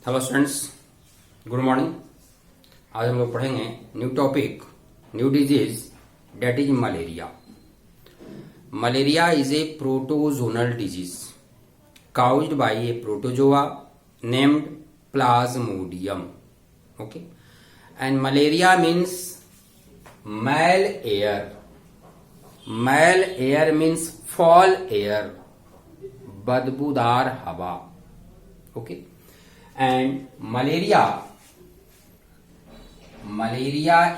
Hello students, good morning. आज हम लोग पढ़ेंगे new topic, new disease, that is malaria. Malaria is a protozoal disease caused by a protozoa named Plasmodium. Okay, and malaria means mal air. Mal air means foul air, बदबूदार हवा. Okay, and malaria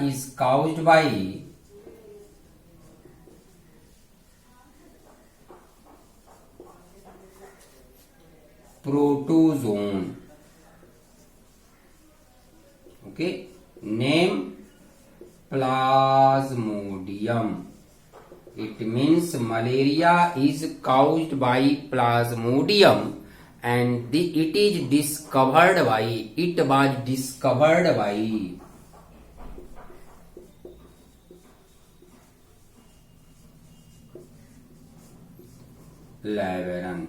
is caused by protozoan. Okay, name Plasmodium. It means malaria is caused by Plasmodium, and it was discovered by Laveran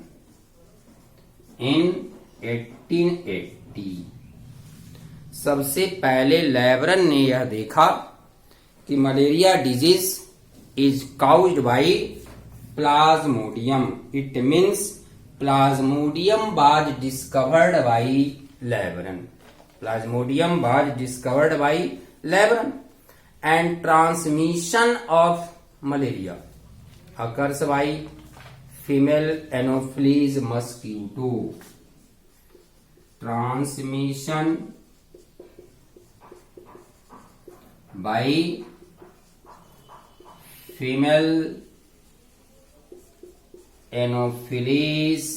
in 1880. सबसे पहले लेवरन ने यह देखा कि malaria disease is caused by Plasmodium. It means Plasmodium was discovered by Laveran. Plasmodium was discovered by Laveran. And transmission of malaria occurs by female anopheles mosquito. Transmission by female anopheles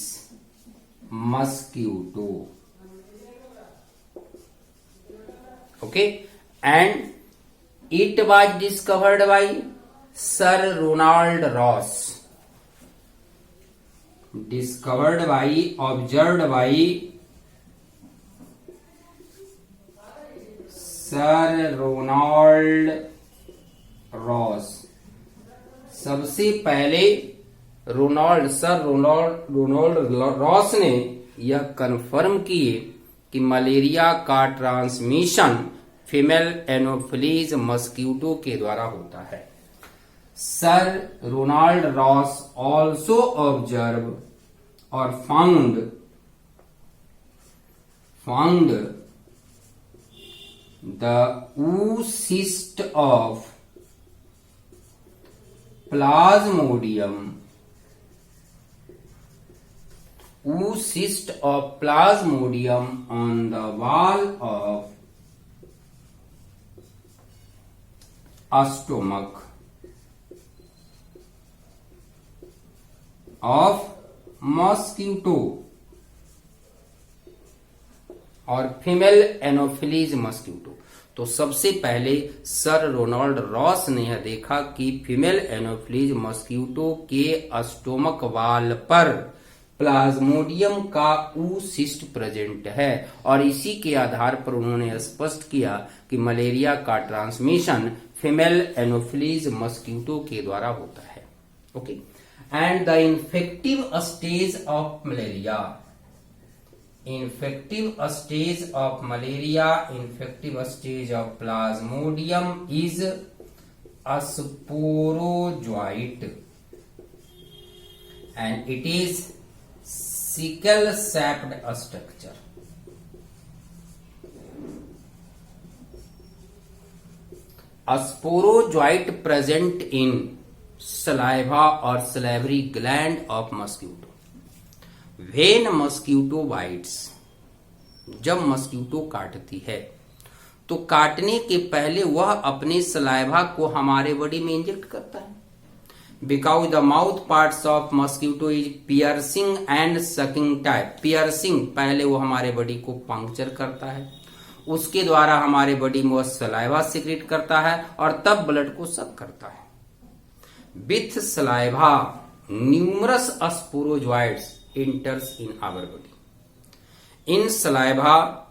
mosquito. Okay, and it was discovered by Sir Ronald Ross. Observed by Sir Ronald Ross. सबसे पहले sir Ronald Ross ने यह confirm किए कि malaria का transmission female anopheles mosquito के द्वारा होता है. Sir Ronald Ross also observe और found the oocyst of Plasmodium on the wall of a stomach of mosquito और फीमेल एनोफिलीज मस्क्यूटो. तो सबसे पहले सर रोनाल्ड रॉस ने यह देखा कि फीमेल एनोफिलीज मस्क्यूटो के स्टोमक वाल पर प्लाज्मोडियम का oocyst प्रेजेंट है, और इसी के आधार पर उन्होंने स्पष्ट किया कि मलेरिया का ट्रांसमिशन फीमेल एनोफिलीज मस्क्यूटो के द्वारा होता है. Okay, and the infective stage of malaria, infective stage of Plasmodium is a sporozoite, and it is sickle shaped structure. A sporozoite present in saliva or salivary gland of mosquito. When mosquito bites, जब mosquito काटती है तो काटने के पहले वह अपने saliva को हमारे बॉडी में इंजेक्ट करता है. Because the mouth parts of mosquito is piercing and sucking type. Piercing, पहले वो हमारे बॉडी को पंक्चर करता है, उसके द्वारा हमारे बॉडी में वह सलाइवा सिक्रेट करता है और तब ब्लड को सक करता है. With saliva, numerous sporozoites enters in our body. In saliva,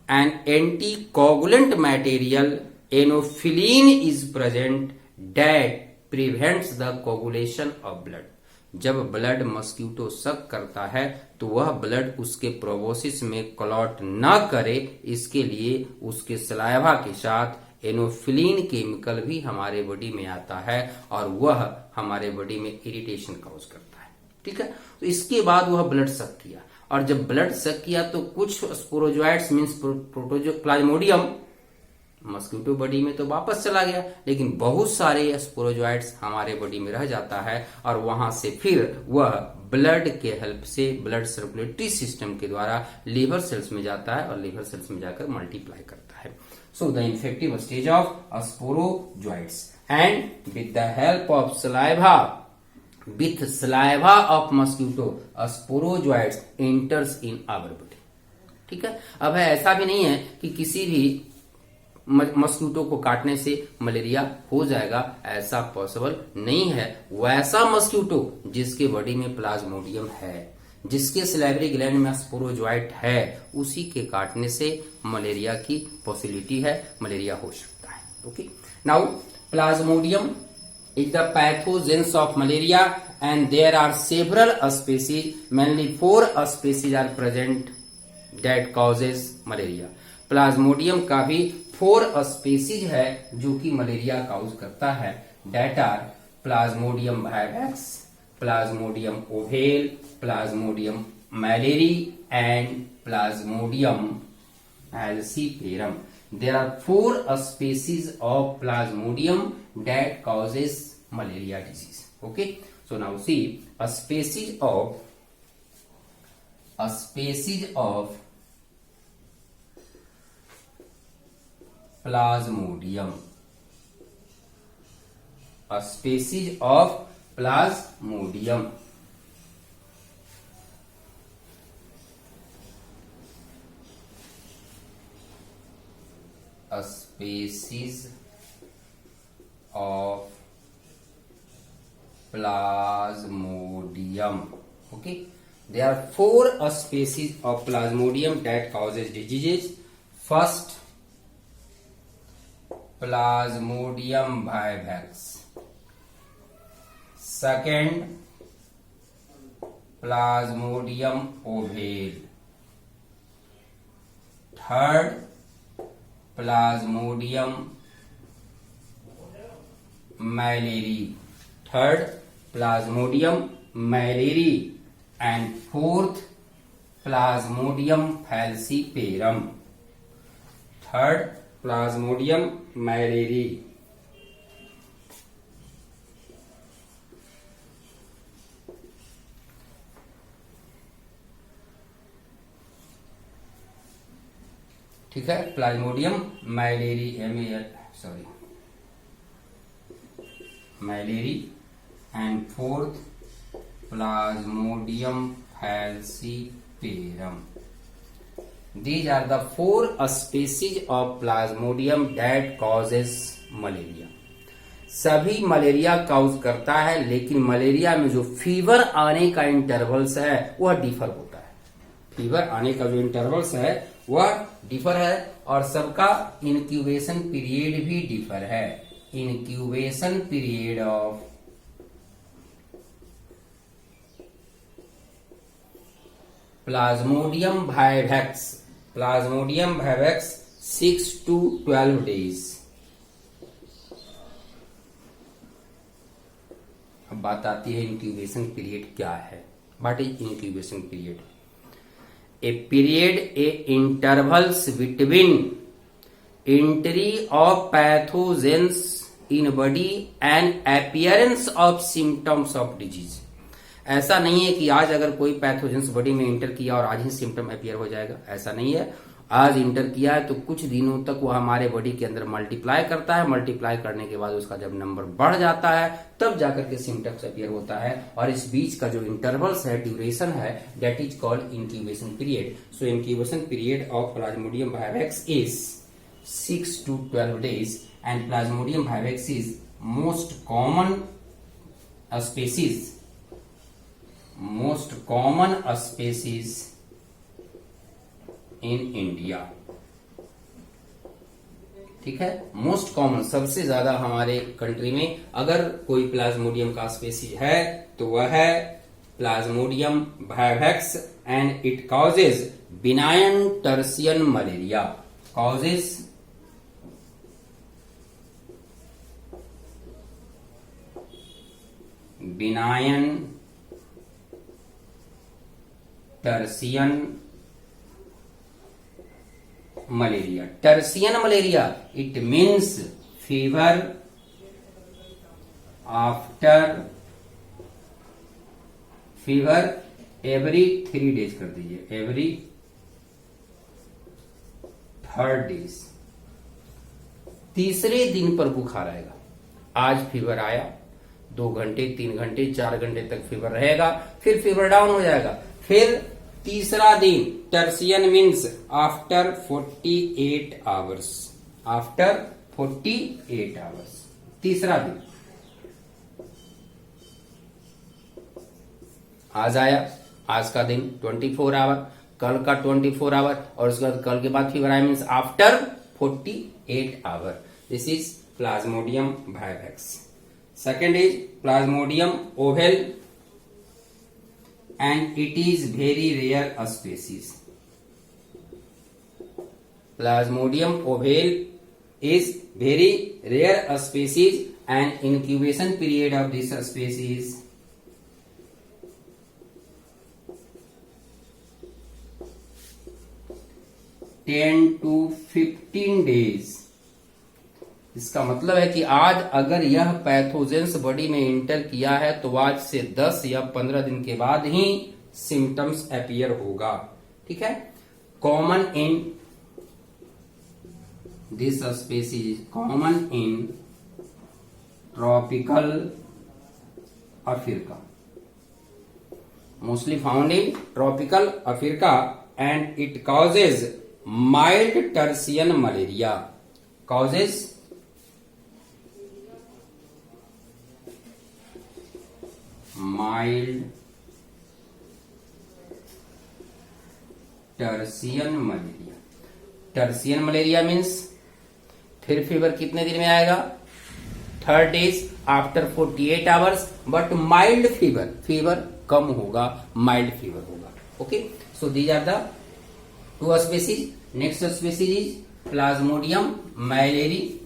an anticoagulant material, anophyllene, is present that prevents the coagulation of blood. जब ब्लड मस्क्यूटो सक करता है तो वह ब्लड उसके प्रोबोसिस में क्लॉट न करे, इसके लिए उसके सलाइवा के साथ एनोफिलीन केमिकल भी हमारे बॉडी में आता है और वह हमारे बॉडी में इरिटेशन कॉज करता है। ठीक है, तो इसके बाद वह ब्लड सक किया और जब ब्लड सक किया तो कुछ sporozoites means Plasmodium mosquito body में तो वापस चला गया, लेकिन बहुत सारे स्पोरोजोइट्स हमारे बॉडी में रह जाता है और वहां से फिर वह ब्लड के हेल्प से ब्लड सर्कुलेटरी सिस्टम के द्वारा लीवर सेल्स में जाता है और लीवर सेल्स में जाकर मल्टीप्लाई करता है। So the infective stage of sporozoites and with the help of saliva with saliva of mosquito sporozoites enters in our body। ठीक है, अब है ऐसा भी नहीं है कि किसी भी मस्क्यूटो को काटने से मलेरिया हो जाएगा, ऐसा पॉसिबल नहीं है। वैसा मस्क्यूटो जिसके बॉडी में प्लाज्मोडियम है, जिसके सलाइवरी ग्लैंड में स्पोरोजोइट है, उसी के काटने से मलेरिया की पॉसिबिलिटी है, मलेरिया हो सकता है। Okay, now Plasmodium is the pathogens of malaria and there are several species, mainly 4 species are present that causes malaria। Plasmodium का भी 4 स्पेसीज है जो कि मलेरिया काउज करता है। that are Plasmodium vivax, Plasmodium ovale, Plasmodium malariae and Plasmodium falciparum। There are 4 species of plasmodium that causes malaria disease। Okay, so now see a species of plasmodium, a species of plasmodium a species of plasmodium। Okay, there are 4 species of plasmodium that causes diseases। First, plasmodium vivax। Second, plasmodium ovale। Third, Plasmodium malariae. Third, Plasmodium malariae and fourth, Plasmodium falciparum. Third, Plasmodium malariae. ठीक है, Plasmodium malariae malariae and fourth Plasmodium falciparum. These are the 4 species of plasmodium that causes malaria। सभी malaria cause करता है, लेकिन malaria में जो fever आने का इंटरवल्स है वह डिफर होता है। फीवर आने का जो इंटरवल्स है वह डिफर है और सबका इंक्यूबेशन पीरियड भी डिफर है। Incubation period of Plasmodium vivax 6 to 12 days। अब बात आती है इंक्यूबेशन पीरियड क्या है। What is incubation period? A period, a intervals between entry of pathogens in body and appearance of symptoms of disease। ऐसा नहीं है कि आज अगर कोई पैथोजेंस बॉडी में इंटर किया और आज ही सिम्टम अपीयर हो जाएगा, ऐसा नहीं है। आज इंटर किया है तो कुछ दिनों तक वो हमारे बॉडी के अंदर मल्टीप्लाई करता है। मल्टीप्लाई करने के बाद उसका जब नंबर बढ़ जाता है तब जाकर के सिम्टम्स अपीयर होता है और इस बीच का जो इंटरवल्स है, ड्यूरेशन है, that is called incubation period. So incubation period of Plasmodium vivax is 6 to 12 days and Plasmodium vivax is most common species in India। ठीक है। मोस्ट कॉमन, सबसे ज्यादा हमारे कंट्री में अगर कोई प्लाज्मोडियम का स्पीसीज है तो वह है Plasmodium vivax and it causes benign tertian malaria. Causes benign tertian malaria. Tertian malaria, it means fever every 3 days कर दीजिए, एवरी 3rd डेज। तीसरे दिन पर बुखार आएगा। आज फीवर आया, 2 घंटे 3 घंटे 4 घंटे तक फीवर रहेगा, फिर फीवर डाउन हो जाएगा, फिर तीसरा दिन, tertian means after 48 hours, after 48 hours, तीसरा दिन। आज आया, आज का दिन 24 आवर, कल का 24 आवर, और उसके बाद कल के बाद फीवर आया means after 48 hour. This is plasmodium vivax. Second is plasmodium ovale and it is very rare species. Plasmodium ovale is very rare species and incubation period of this species (10 to 15 days). इसका मतलब है कि आज अगर यह pathogens body में inter किया है तो आज से 10 या 15 दिन के बाद ही सिम्टम्स अपीयर होगा। ठीक है। Common in this species, common in tropical Africa, mostly found in tropical Africa and it causes mild tertian malaria. Causes mild tertian malaria. Tertian malaria means फिर फीवर कितने दिन में आएगा? 3rd days after 48 hours, but mild fever, fever कम होगा, mild fever होगा। Okay, so these are the 2 species. Next species is Plasmodium malariae.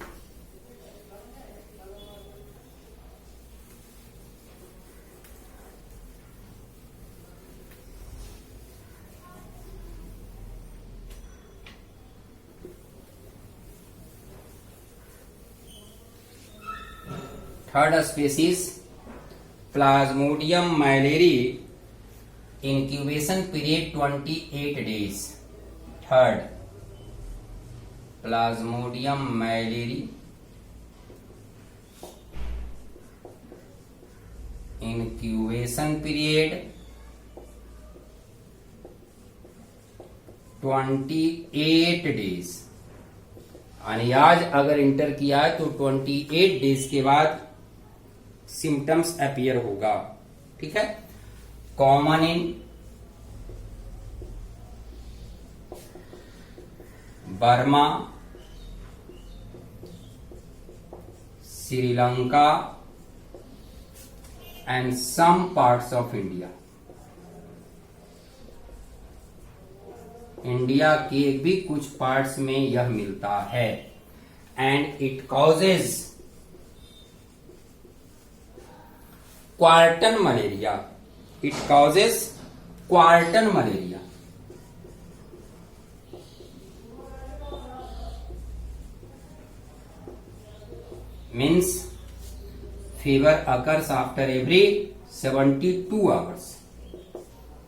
Third species Plasmodium malariae, incubation period 28 days. Third Plasmodium malariae, incubation period 28 days. यानी आज अगर inter किया है तो 28 days के बाद सिम्टम्स अपीयर होगा। ठीक है। Common in Burma, Sri Lanka and some parts of India. India के भी कुछ पार्ट्स में यह मिलता है। And it causes quartan malaria. It causes quartan malaria. Means fever occurs after every 72 hours.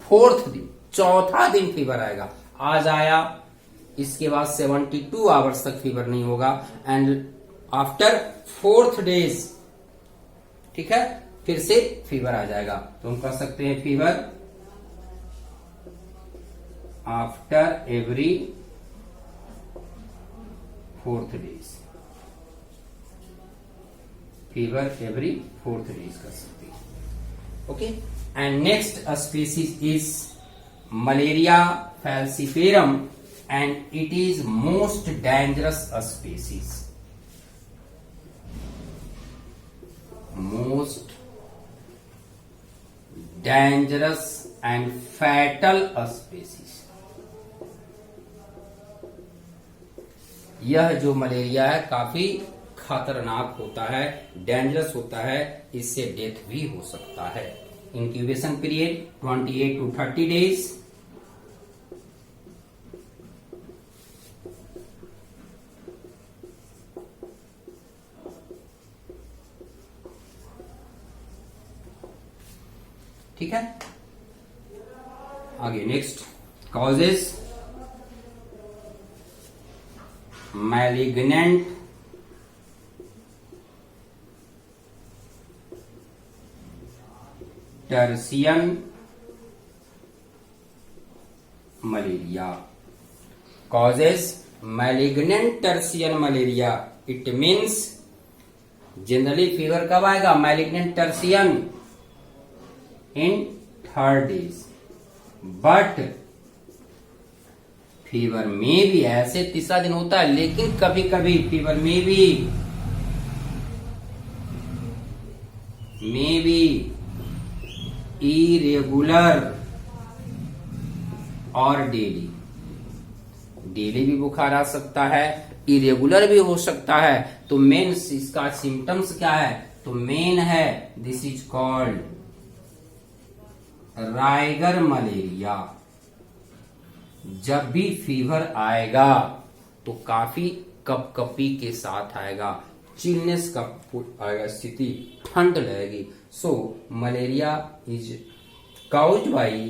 4th दिन, चौथा दिन फीवर आएगा। आज आया, इसके बाद 72 आवर्स तक फीवर नहीं होगा एंड आफ्टर 4th डेज, ठीक है, फिर से फीवर आ जाएगा। तो हम कह सकते हैं fever after every 4th days, fever every 4th days कर सकते हैं। Okay, and next species is malaria falciparum and it is most dangerous species. Most dangerous and fatal species. यह जो मलेरिया है काफी खतरनाक होता है, डेंजरस होता है, इससे डेथ भी हो सकता है. Incubation period 28 to 30 days. ठीक है. आगे next causes. Malignant tertian malaria. Causes malignant tertian malaria. It means generally fever कब आएगा? Malignant tertian in 3rd days, but fever में भी ऐसे तीसरा दिन होता है, लेकिन कभी कभी फीवर में भी इरेगुलर और डेली भी बुखार आ सकता है, इरेगुलर भी हो सकता है. तो मेन इसका सिम्टम्स क्या है? तो मेन है this is called rigor malaria. जब भी फीवर आएगा तो काफी कपकपी के साथ आएगा, चिलनेस का आएगा, स्थिति ठंड लगेगी. So malaria is caused by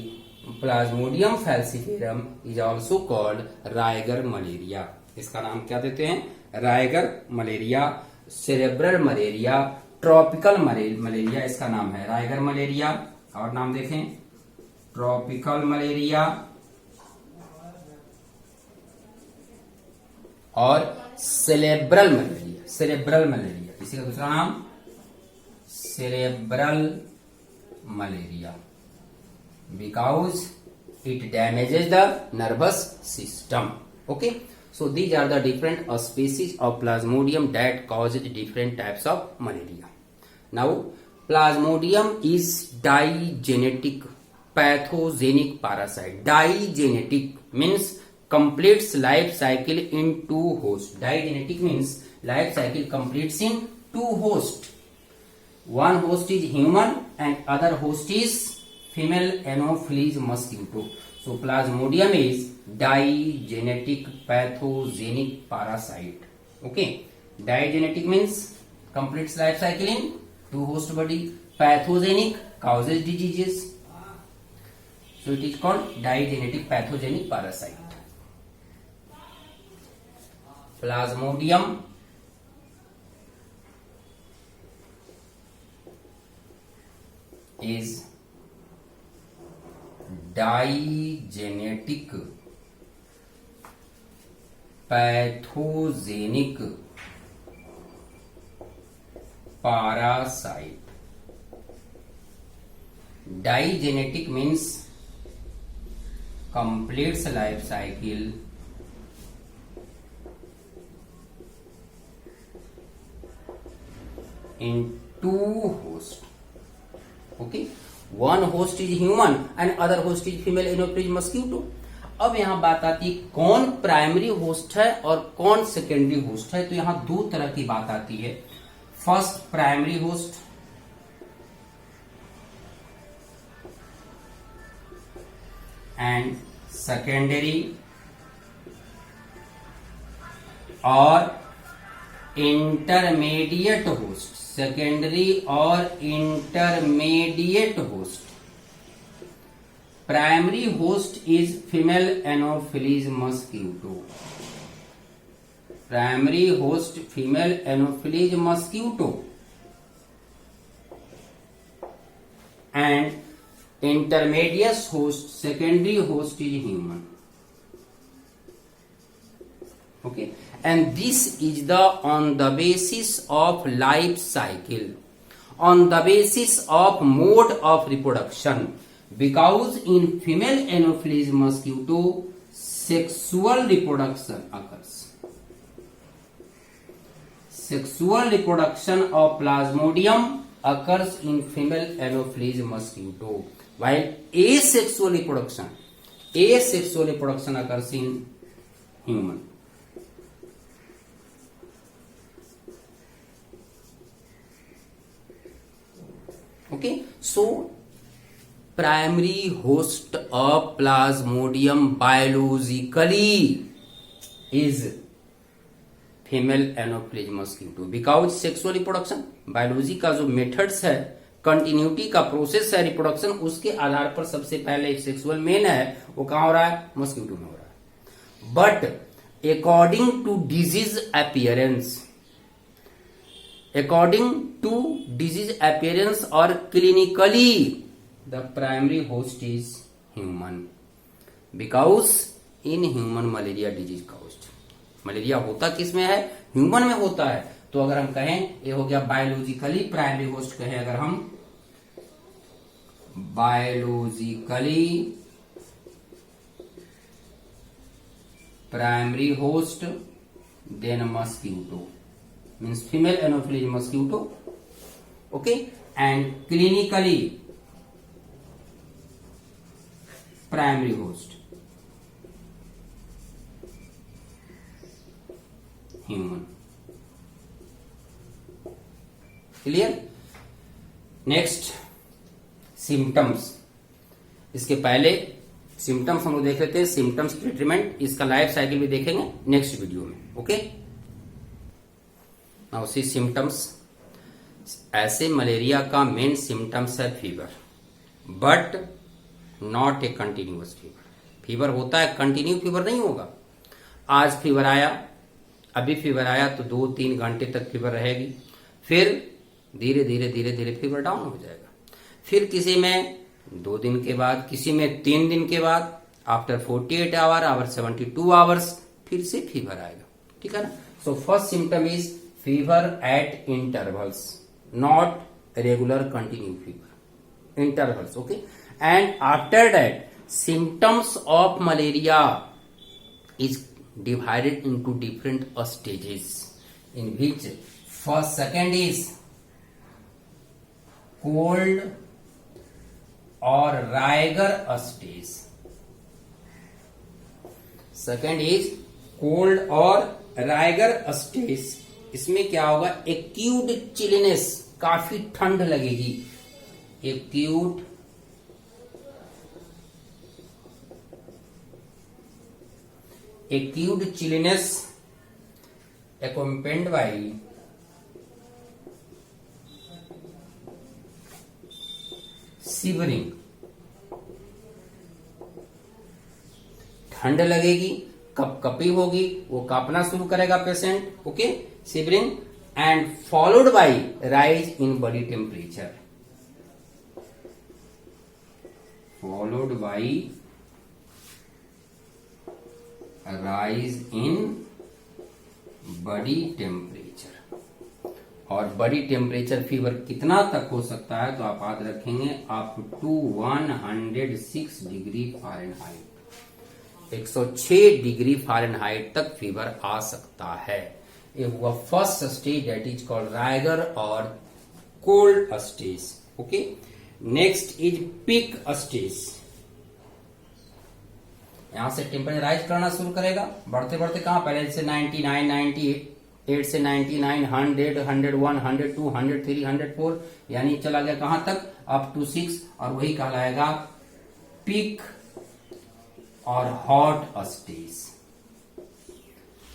Plasmodium falciparum is also called rigor malaria. इसका नाम क्या देते हैं? Rigor malaria, cerebral malaria, tropical malaria इसका नाम है. राइगर मलेरिया और नाम देखें ट्रॉपिकल मलेरिया और सेरेब्रल मलेरिया. इसी का दूसरा नाम cerebral malaria, because it damages the nervous system. Okay, so these are the different species of plasmodium that causes different types of malaria. Now Plasmodium is digenetic pathogenic parasite. Digenetic means completes life cycle in 2 hosts. Digenetic means life cycle completes in 2 hosts. One host is human and other host is female Anopheles mosquito. So Plasmodium is digenetic pathogenic parasite. Okay, digenetic means completes life cycle in 2 host body. Pathogenic causes diseases. So it is called digenetic pathogenic parasite. Plasmodium is digenetic pathogenic parasite. Digenetic means completes life cycle in 2 hosts. Okay, one host is human and other host is female Anopheles mosquito. अब यहां बात आती है कौन primary host है और कौन secondary host है. तो यहां 2 तरह की बात आती है. First primary host and secondary और इंटरमीडिएट होस्ट. सेकेंडरी और intermediate host. Primary host is female anopheles mosquito. Primary host female anopheles mosquito and intermediate host, secondary host is human. Okay, and this is the on the basis of life cycle, on the basis of mode of reproduction, because in female Anopheles mosquito sexual reproduction occurs. Sexual reproduction of Plasmodium occurs in female Anopheles mosquito, while asexual reproduction occurs in human. Okay, so primary host of Plasmodium biologically is female Anopheles mosquito because sexual reproduction biology का जो methods है, continuity का process है reproduction, उसके आधार पर सबसे पहले sexual main है वो कहां हो रहा है, मस्क्यूटो में हो रहा है. But according to disease appearance और clinically the primary host is human because in human malaria disease caused. Malaria होता किस में है, ह्यूमन में होता है. तो अगर हम कहें ये हो गया बायोलॉजिकली प्राइमरी होस्ट, कहें अगर हम biologically primary host then mosquito means female anopheles mosquito. Okay, and clinically primary host human. Clear. Next symptoms. इसके पहले सिम्टम्स हम लोग देख लेते हैं. सिम्टम्स ट्रीटमेंट, इसका लाइफ साइकिल भी देखेंगे नेक्स्ट वीडियो में. Okay, now see symptoms. ऐसे मलेरिया का मेन सिम्टम्स है fever, but not a continuous fever. Fever होता है, कंटिन्यू फीवर नहीं होगा. आज फीवर आया, अभी फीवर आया तो 2-3 घंटे तक फीवर रहेगी, फिर धीरे धीरे फीवर डाउन हो जाएगा. फिर किसी में 2 दिन के बाद, किसी में 3 दिन के बाद, आफ्टर 48 आवर 72 आवर्स फिर से फीवर आएगा. ठीक है ना. So first symptom is fever eight intervals, not regular continue fever, intervals. Okay, and after that symptoms of malaria is divided into different stages, in which second is cold or rigor stage. Second is cold or rigor stage. इसमें क्या होगा, acute chillness, काफी ठंड लगेगी. Acute chilliness accompanied by shivering. ठंड लगेगी, कपकपी होगी, वो कांपना शुरू करेगा patient. Okay, shivering and followed by rise in body temperature. Followed by rise in body temperature. और बॉडी टेम्परेचर फीवर कितना तक हो सकता है, तो आप याद रखेंगे up to 106 degree Fahrenheit. 106 degree Fahrenheit तक फीवर आ सकता है. ये हुआ first stage, that is called rigor और cold stage. Okay, next is peak stage. यहां से टेम्परेचर राइज करना शुरू करेगा, बढ़ते बढ़ते कहां, पहले से 99, 98 से 99, 100, 101, 102, 103, 104, यानी चला गया कहां तक, अप टू 6. और वही कहलाएगा पीक और हॉट स्टेज.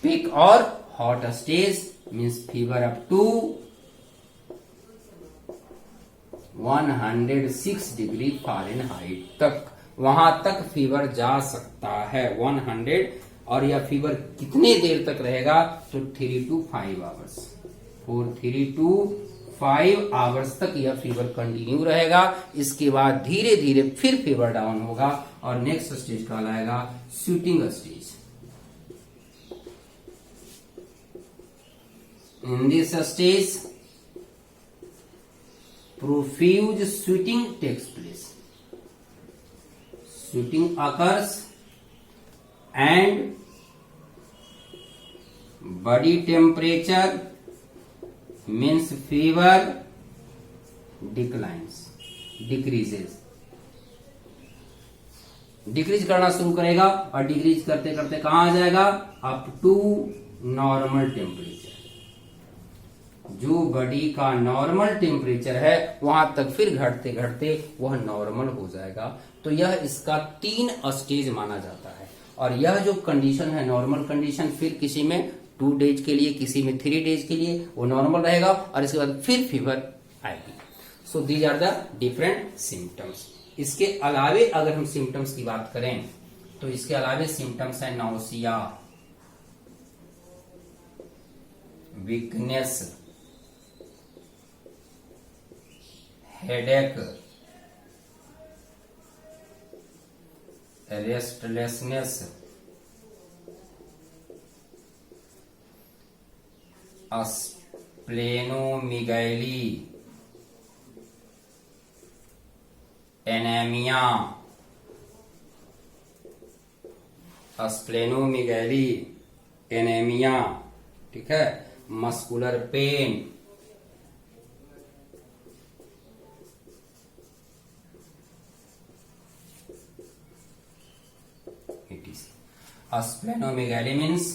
पीक और hot stage means fever up to 106 degree Fahrenheit तक, वहां तक फीवर जा सकता है. 100. और यह फीवर कितने देर तक रहेगा, तो 3 to 5 आवर्स. और 3 to 5 आवर्स तक यह फीवर कंटिन्यू रहेगा. इसके बाद धीरे धीरे फिर फीवर डाउन होगा और नेक्स्ट स्टेज कहलाएगा sweating stage. In this stage profuse sweating takes place. Sweating occurs and body temperature means fever decreases decrease करना शुरू करेगा और डिक्रीज करते करते कहां आ जाएगा, अप टू नॉर्मल टेम्परेचर। जो बॉडी का नॉर्मल टेम्परेचर है वहां तक फिर घटते घटते वह नॉर्मल हो जाएगा। तो यह इसका 3 स्टेज माना जाता है। और यह जो कंडीशन है नॉर्मल कंडीशन, फिर किसी में 2 डेज के लिए, किसी में 3 डेज के लिए वो नॉर्मल रहेगा और इसके बाद फिर फीवर आएगी। So these are the different symptoms. इसके अलावे अगर हम सिम्टम्स की बात करें तो इसके अलावे सिम्टम्स है nausea, weakness, headache, restlessness, splenomegaly, anaemia, splenomegaly, anaemia, ठीक है, muscular pain, splenomegaly means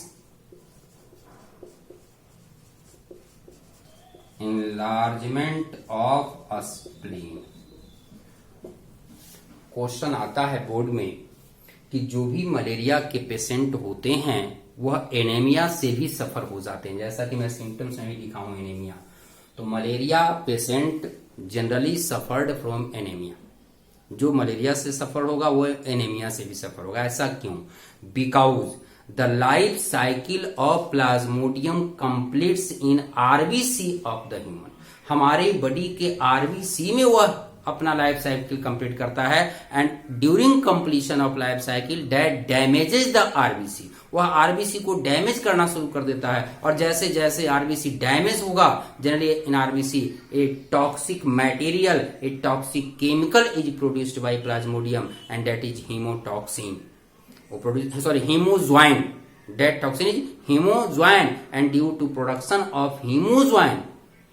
enlargement of spleen. Question आता है बोर्ड में कि जो भी मलेरिया के पेशेंट होते हैं वह एनीमिया से भी सफर हो जाते हैं। जैसा कि मैं सिम्टम्स में भी लिखा हूं एनीमिया, तो malaria patient generally suffered from anaemia. जो मलेरिया से सफर होगा वो एनीमिया से भी सफर होगा। ऐसा क्यों? Because the life cycle of Plasmodium completes in RBC of the human. हमारे बॉडी के आरबीसी में वह अपना लाइफ साइकिल कंप्लीट करता है and during completion of life cycle that damages the RBC. वह आरबीसी को डैमेज करना शुरू कर देता है और जैसे जैसे आरबीसी डैमेज होगा, generally in RBC a toxic material, a toxic chemical is produced by Plasmodium and that is haemotoxin. hemozoin. That toxin is hemozoin and due to production of hemozoin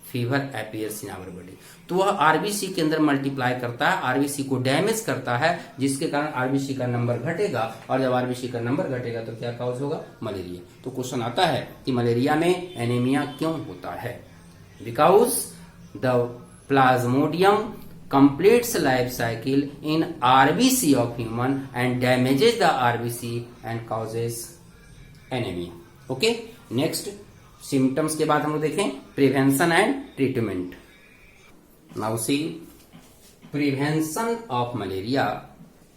fever appears in our body। तो वह RBC के अंदर multiply करता है, RBC को damage करता है, जिसके कारण आरबीसी का नंबर घटेगा और जब आरबीसी का नंबर घटेगा तो क्या काउज होगा? मलेरिया। तो क्वेश्चन आता है कि मलेरिया में एनीमिया क्यों होता है? Because the Plasmodium completes life cycle in RBC of human and damages the RBC and causes anemia। Okay, next symptoms के बाद हम लोग देखें prevention and treatment. Now see prevention of malaria.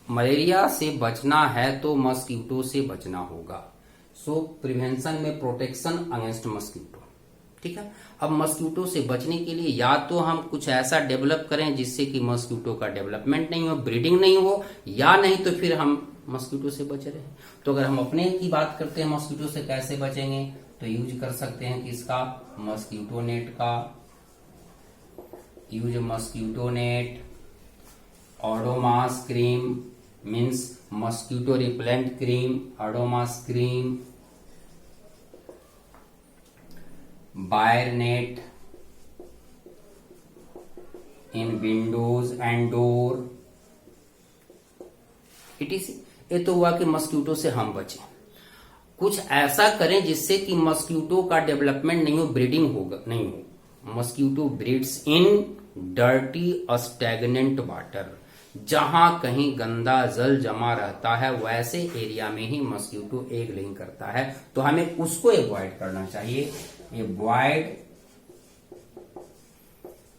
Malaria से बचना है तो मस्कीटो से बचना होगा। सो प्रिवेंशन में प्रोटेक्शन अगेंस्ट मस्कीटो, ठीक है। अब मस्कीटो से बचने के लिए या तो हम कुछ ऐसा डेवलप करें जिससे कि मस्कीटो का डेवलपमेंट नहीं हो, ब्रीडिंग नहीं हो, या नहीं तो फिर हम मस्कीटो से बच रहे हैं। तो अगर हम अपने की बात करते हैं मस्कीटो से कैसे बचेंगे, तो यूज कर सकते हैं कि इसका मस्कीटो नेट का use, mosquito net, Odomos cream means mosquito repellent cream, Odomos cream, wire net in windows and door. It is, ये तो हुआ कि मस्कीटो से हम बचें। कुछ ऐसा करें जिससे कि मस्कीटो का डेवलपमेंट नहीं हो, ब्रीडिंग होगा नहीं हो। Mosquito breeds in dirty stagnant water. जहां कहीं गंदा जल जमा रहता है वैसे एरिया में ही मस्कीटो एग लेइंग करता है, तो हमें उसको अवॉइड करना चाहिए। Avoid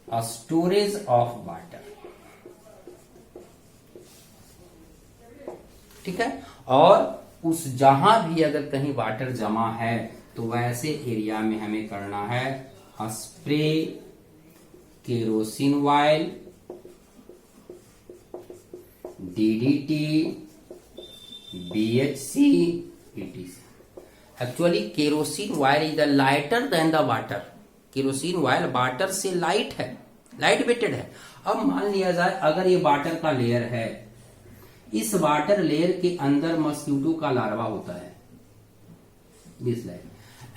a storage of water, ठीक है। और उस जहां भी अगर कहीं वाटर जमा है तो वैसे एरिया में हमें करना है spray kerosene oil, DDT, BHC, etc। Actually kerosene oil is the lighter than the water. Kerosene oil water से लाइट है, लाइट वेटेड है। अब मान लिया जाए अगर ये वाटर का लेयर है, इस वाटर लेयर के अंदर मस्क्यूटो का लार्वा होता है, this line,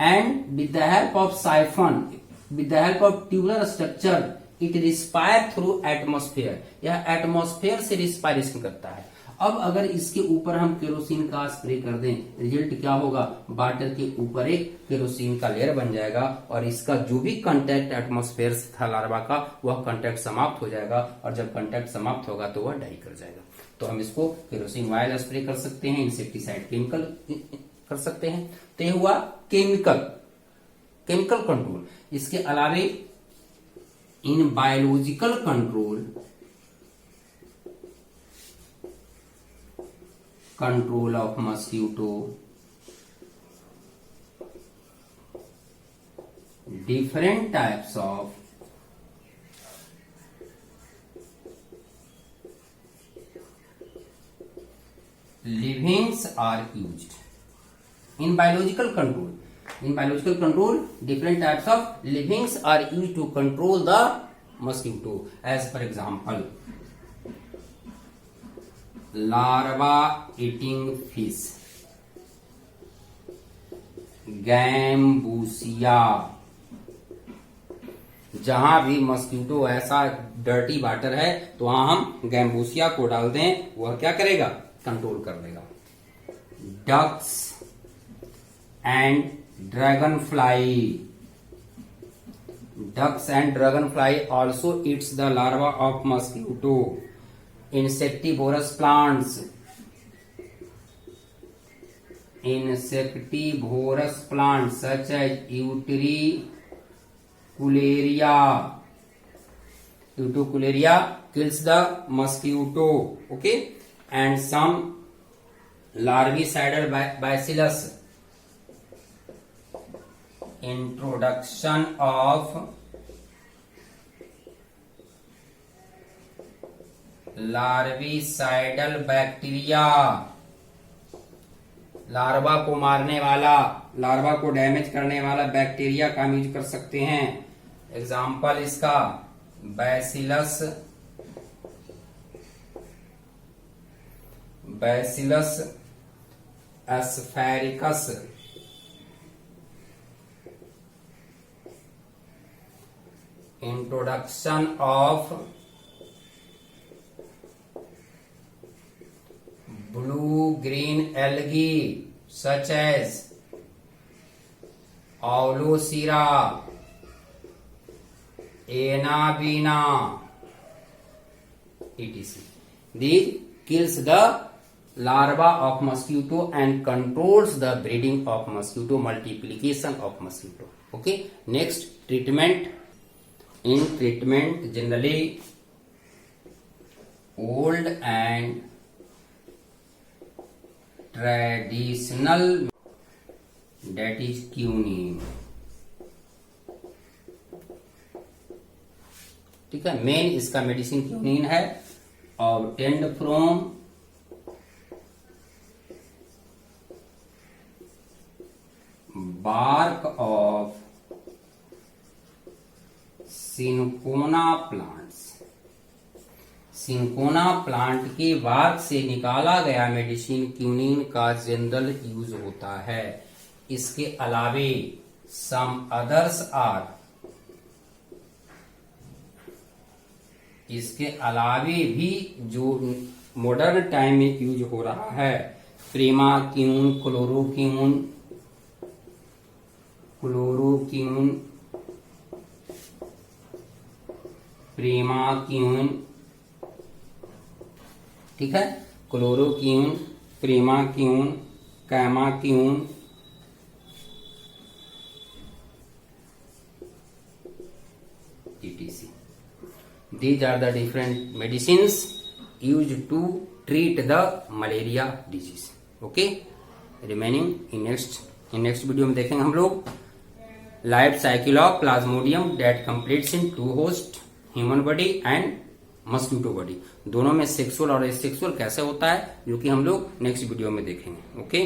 and with the help of siphon, with the help of tubular structure it respire through atmosphere, यह एटमोस्फेयर से रिस्पायरेशन करता है। अब अगर इसके ऊपर हम केरोसिन का स्प्रे कर दें, रिजल्ट क्या होगा, वाटर के ऊपर एक केरोसिन का लेयर बन जाएगा और इसका जो भी कांटेक्ट एटमॉस्फेयर से था लार्वा का, वह कांटेक्ट समाप्त हो जाएगा, और जब कांटेक्ट समाप्त होगा तो वह डाई कर जाएगा। तो हम इसको केरोसिन ऑयल स्प्रे कर सकते हैं, इंसेक्टिसाइड केमिकल कर सकते हैं। तो यह हुआ केमिकल कंट्रोल। इसके अलावे in biological control of mosquito, different types of livings are used in biological control. In biological control, different types of livings are used to control the mosquito. As for example, larva eating fish, gambusia. जहां भी mosquito ऐसा dirty water है तो वहां हम gambusia को डाल दें, वह क्या करेगा, कंट्रोल कर लेगा। Ducks and dragonfly, ducks and dragonfly also eats the larva of mosquito. Insectivorous plants, such as Utricularia kills the mosquito, okay, and some larvicidal bacillus. Introduction of larvicidal bacteria, larva को मारने वाला, larva को damage करने वाला bacteria का use कर सकते हैं। एग्जाम्पल इसका Bacillus sphaericus, introduction of blue-green algae such as Aulocera, Anabina, etc. These kills the larva of mosquito and controls the breeding of mosquito, multiplication of mosquito. Okay, next treatment. In treatment, generally old and traditional, that is quinine, ठीक है। Main इसका medicine quinine है, obtained from bark of cinchona plants. Cinchona plant के bark से निकाला गया medicine quinine का general use होता है। इसके अलावे सम अदर्स आर, इसके अलावे भी जो मॉडर्न टाइम में यूज हो रहा है, प्रेमाक्यून, क्लोरोक्यून, प्रेमाक्यून, ठीक है, क्लोरोक्यून, प्रेमाक्यून, कैमाक्यून, etc. These are the different medicines used to treat the malaria disease. Okay, remaining in next video में देखेंगे हम लोग life cycle of Plasmodium that completes in 2 host, human body and mosquito body. दोनों में सेक्सुअल और asexual कैसे होता है, जो कि हम लोग नेक्स्ट वीडियो में देखेंगे। ओके।